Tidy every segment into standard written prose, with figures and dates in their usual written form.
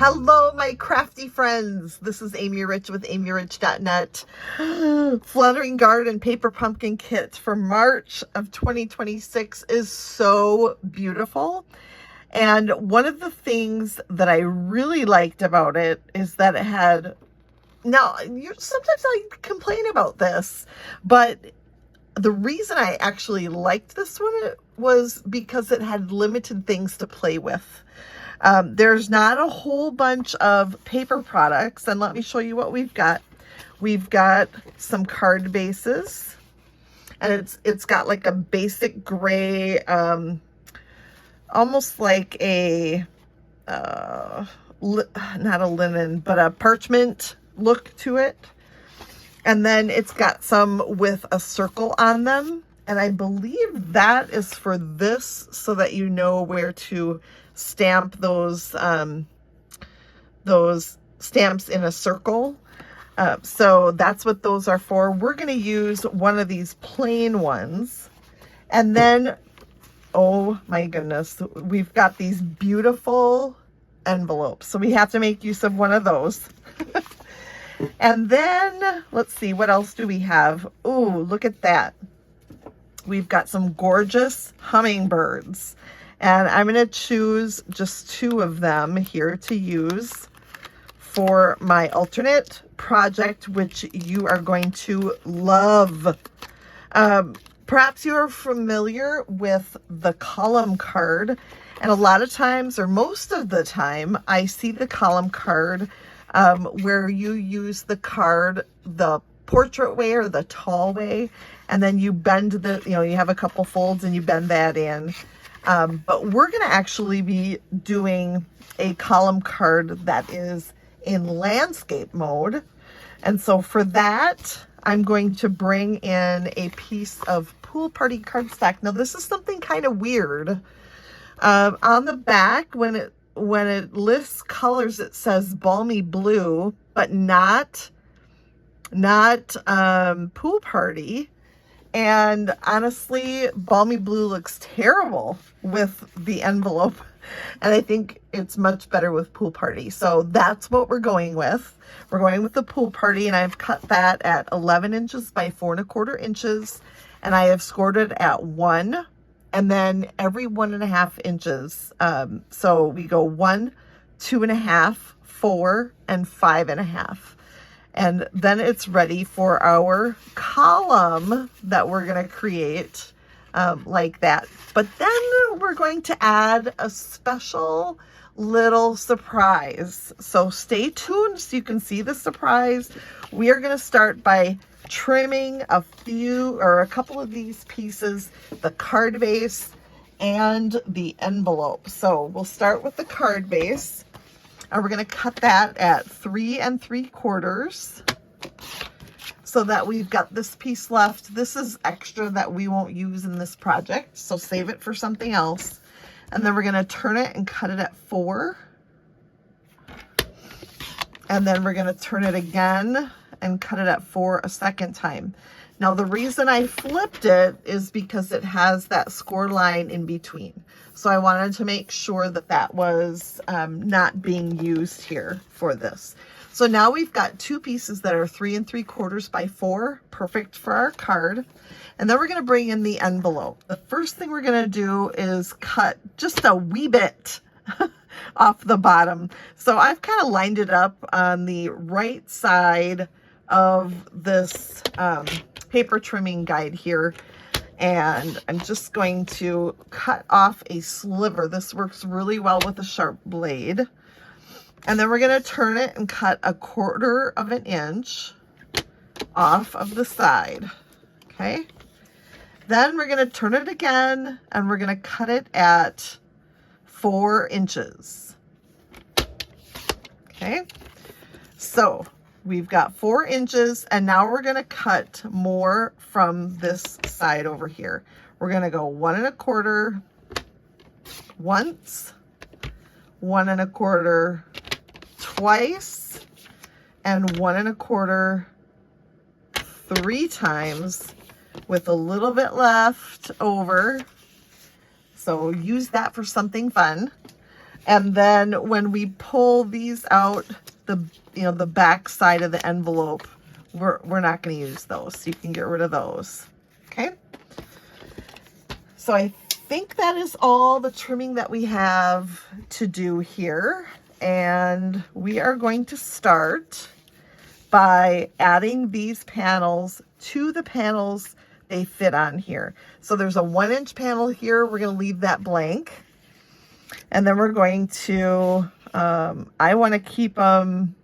Hello, my crafty friends. This is Amy Rich with amyrich.net. Fluttering Garden Paper Pumpkin Kit for March of 2026 is so beautiful. And one of the things that I really liked about it is that it had, sometimes I complain about this, but the reason I actually liked this one was because it had limited things to play with. There's not a whole bunch of paper products, and let me show you what we've got. We've got some card bases, and it's got like a basic gray, almost like a, not a linen, but a parchment look to it. And then it's got some with a circle on them. And I believe that is for this, so that you know where to stamp those stamps in a circle. So that's what those are for. We're going to use one of these plain ones. And then, oh my goodness, we've got these beautiful envelopes. So we have to make use of one of those. And then, let's see, what else do we have? Ooh, look at that. We've got some gorgeous hummingbirds. And I'm going to choose just 2 of them here to use for my alternate project, which you are going to love. Perhaps you are familiar with the column card. And a lot of times, or most of the time, I see the column card where you use the card the portrait way or the tall way, and then you bend the, you have a couple folds and you bend that in. But we're going to actually be doing a column card that is in landscape mode. And so for that, I'm going to bring in a piece of Pool Party cardstock. Now this is something kind of weird. On the back, when it lists colors, it says Balmy Blue, but not Pool Party. And honestly, Balmy Blue looks terrible with the envelope, and I think it's much better with Pool Party. So that's what we're going with. We're going with the Pool Party, and I've cut that at 11 inches by 4 1/4 inches, and I have scored it at 1. And then every 1.5 inches. So we go 1, 2.5, 4, and 5.5. And then it's ready for our column that we're going to create like that. But then we're going to add a special little surprise. So stay tuned so you can see the surprise. We are going to start by trimming a couple of these pieces, the card base and the envelope. So we'll start with the card base, and we're going to cut that at 3 3/4 so that we've got this piece left. This is extra that we won't use in this project, so save it for something else. And then we're going to turn it and cut it at 4. And then we're going to turn it again and cut it at 4 a second time. Now the reason I flipped it is because it has that score line in between. So I wanted to make sure that that was not being used here for this. So now we've got 2 pieces that are 3 3/4 by 4, perfect for our card. And then we're going to bring in the envelope. The first thing we're going to do is cut just a wee bit off the bottom. So I've kind of lined it up on the right side of this paper trimming guide here, and I'm just going to cut off a sliver. This works really well with a sharp blade. And then we're going to turn it and cut 1/4 inch off of the side. Okay, then we're going to turn it again, and we're going to cut it at 4 inches. Okay, so we've got 4 inches, and now we're going to cut more from this side over here. We're going to go 1 1/4 once, 1 1/4 twice, and 1 1/4 3 times, with a little bit left over. So use that for something fun. And then when we pull these out, the back side of the envelope, we're not going to use those. So you can get rid of those. Okay. So I think that is all the trimming that we have to do here. And we are going to start by adding these panels to the panels they fit on here. So there's a 1-inch panel here. We're going to leave that blank. And then we're going to, I want to keep them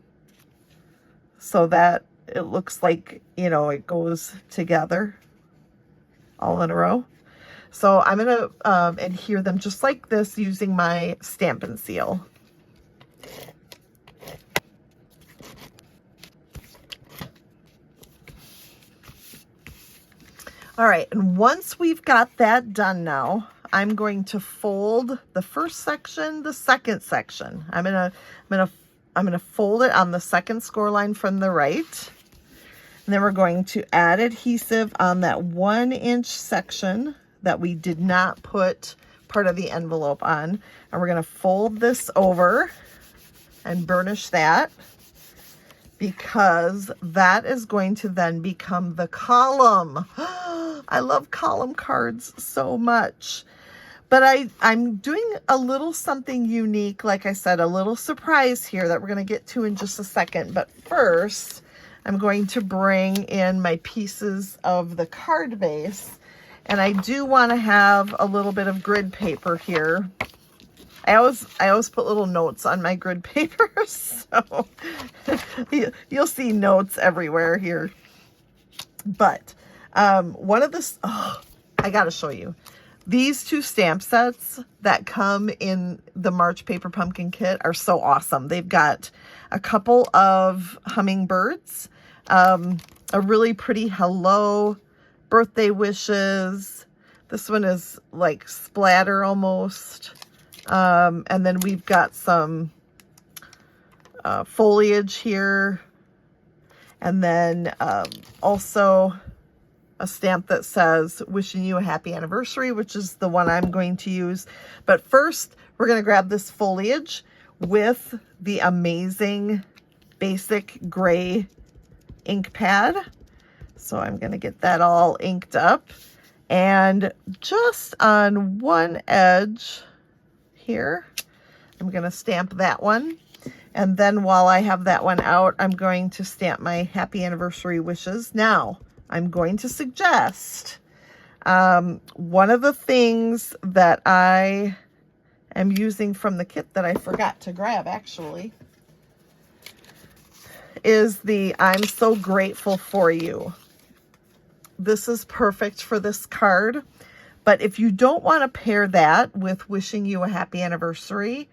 so that it looks like, it goes together all in a row. So I'm going to adhere them just like this using my Stampin' Seal. All right, and once we've got that done now, I'm going to fold the first section, the second section. I'm gonna fold it on the second score line from the right. And then we're going to add adhesive on that 1-inch section that we did not put part of the envelope on. And we're gonna fold this over and burnish that, because that is going to then become the column. I love column cards so much. But I'm doing a little something unique, like I said, a little surprise here that we're going to get to in just a second. But first, I'm going to bring in my pieces of the card base. And I do want to have a little bit of grid paper here. I always put little notes on my grid paper, so you'll see notes everywhere here. But one of the, I gotta show you. These 2 stamp sets that come in the March Paper Pumpkin Kit are so awesome. They've got a couple of hummingbirds, a really pretty hello, birthday wishes. This one is like splatter almost. And then we've got some foliage here. And then also a stamp that says wishing you a happy anniversary, which is the one I'm going to use. But first, we're going to grab this foliage with the amazing basic gray ink pad. So I'm going to get that all inked up. And just on one edge here, I'm going to stamp that one. And then while I have that one out, I'm going to stamp my happy anniversary wishes. Now, I'm going to suggest one of the things that I am using from the kit that I forgot to grab actually is the I'm so grateful for you. This is perfect for this card, but if you don't want to pair that with wishing you a happy anniversary,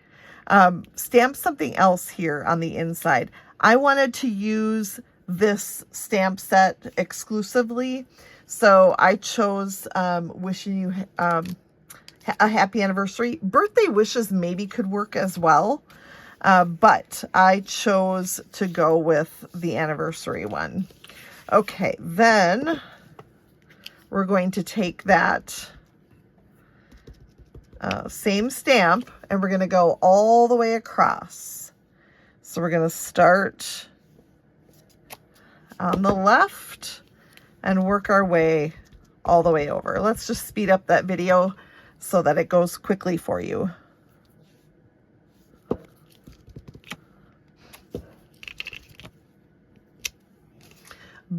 stamp something else here on the inside. I wanted to use this stamp set exclusively, so I chose wishing you a happy anniversary. Birthday wishes maybe could work as well, but I chose to go with the anniversary one. Okay, then we're going to take that same stamp and we're going to go all the way across. So we're going to start on the left and work our way all the way over. Let's just speed up that video so that it goes quickly for you.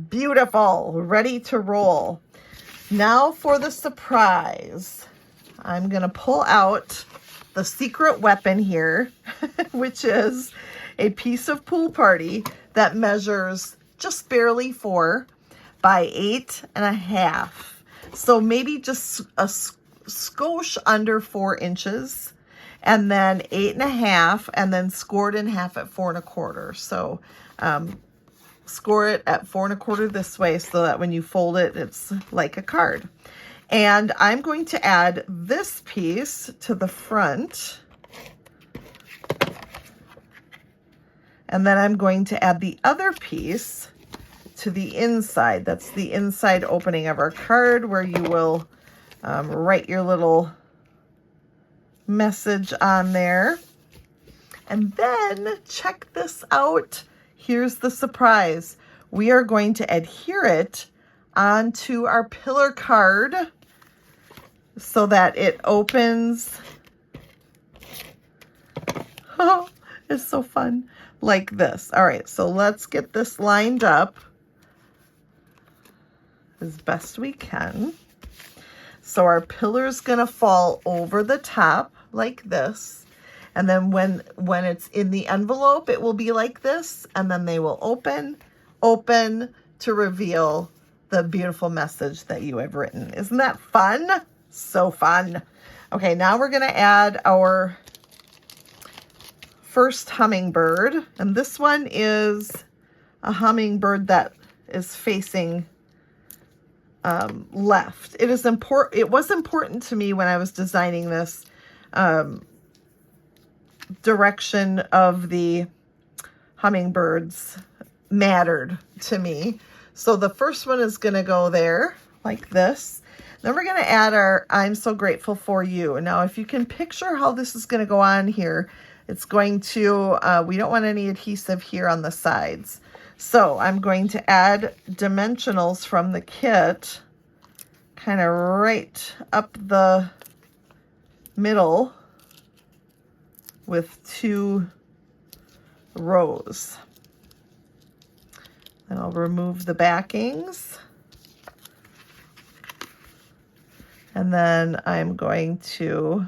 Beautiful, ready to roll. Now for the surprise. I'm gonna pull out the secret weapon here, which is a piece of Pool Party that measures just barely 4 by 8.5. So maybe just a skosh under 4 inches, and then 8.5, and then scored in half at 4 1/4. So score it at 4 1/4 this way so that when you fold it, it's like a card. And I'm going to add this piece to the front. And then I'm going to add the other piece to the inside. That's the inside opening of our card where you will write your little message on there. And then check this out. Here's the surprise. We are going to adhere it onto our pillar card so that it opens. Oh, it's so fun. Like this. All right, so let's get this lined up as best we can. So our pillar is going to fall over the top like this. And then when it's in the envelope, it will be like this. And then they will open to reveal the beautiful message that you have written. Isn't that fun? So fun. Okay, now we're going to add our first hummingbird. And this one is a hummingbird that is facing left. It is important. It was important to me when I was designing this direction of the hummingbirds mattered to me. So the first one is going to go there like this. Then we're going to add our I'm so grateful for you. Now, if you can picture how this is going to go on here, it's going to, we don't want any adhesive here on the sides. So I'm going to add dimensionals from the kit kind of right up the middle with 2 rows. And I'll remove the backings. And then I'm going to,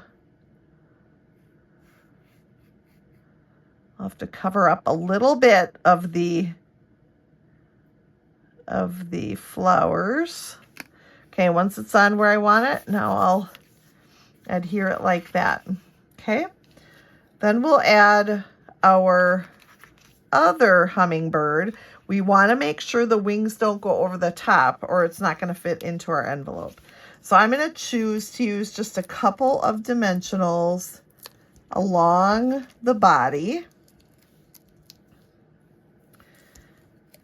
I'll have to cover up a little bit of the flowers. Okay, once it's on where I want it, now I'll adhere it like that. Okay, then we'll add our other hummingbird. We want to make sure the wings don't go over the top or it's not going to fit into our envelope. So I'm going to choose to use just a couple of dimensionals along the body.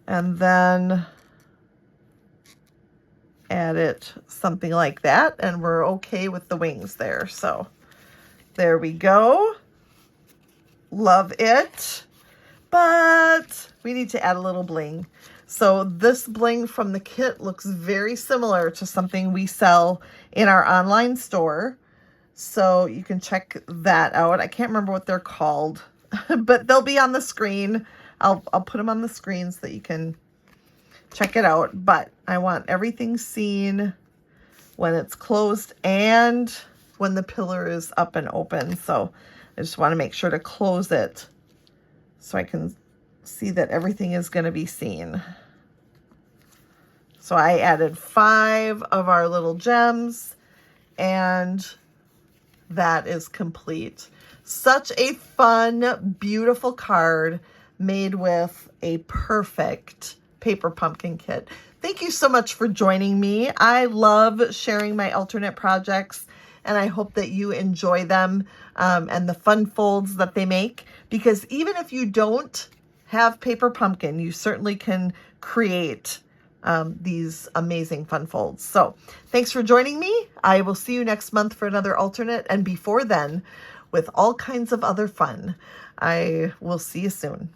And then add it something like that, and we're okay with the wings there. So there we go. Love it. But we need to add a little bling. So this bling from the kit looks very similar to something we sell in our online store. So you can check that out. I can't remember what they're called, but they'll be on the screen. I'll put them on the screen so that you can check it out. But I want everything seen when it's closed and when the pillar is up and open. So I just want to make sure to close it so I can see that everything is going to be seen. So I added 5 of our little gems, and that is complete. Such a fun, beautiful card made with a perfect paper pumpkin kit. Thank you so much for joining me. I love sharing my alternate projects, and I hope that you enjoy them and the fun folds that they make, because even if you don't have paper pumpkin, you certainly can create these amazing fun folds. So thanks for joining me. I will see you next month for another alternate, and before then with all kinds of other fun. I will see you soon.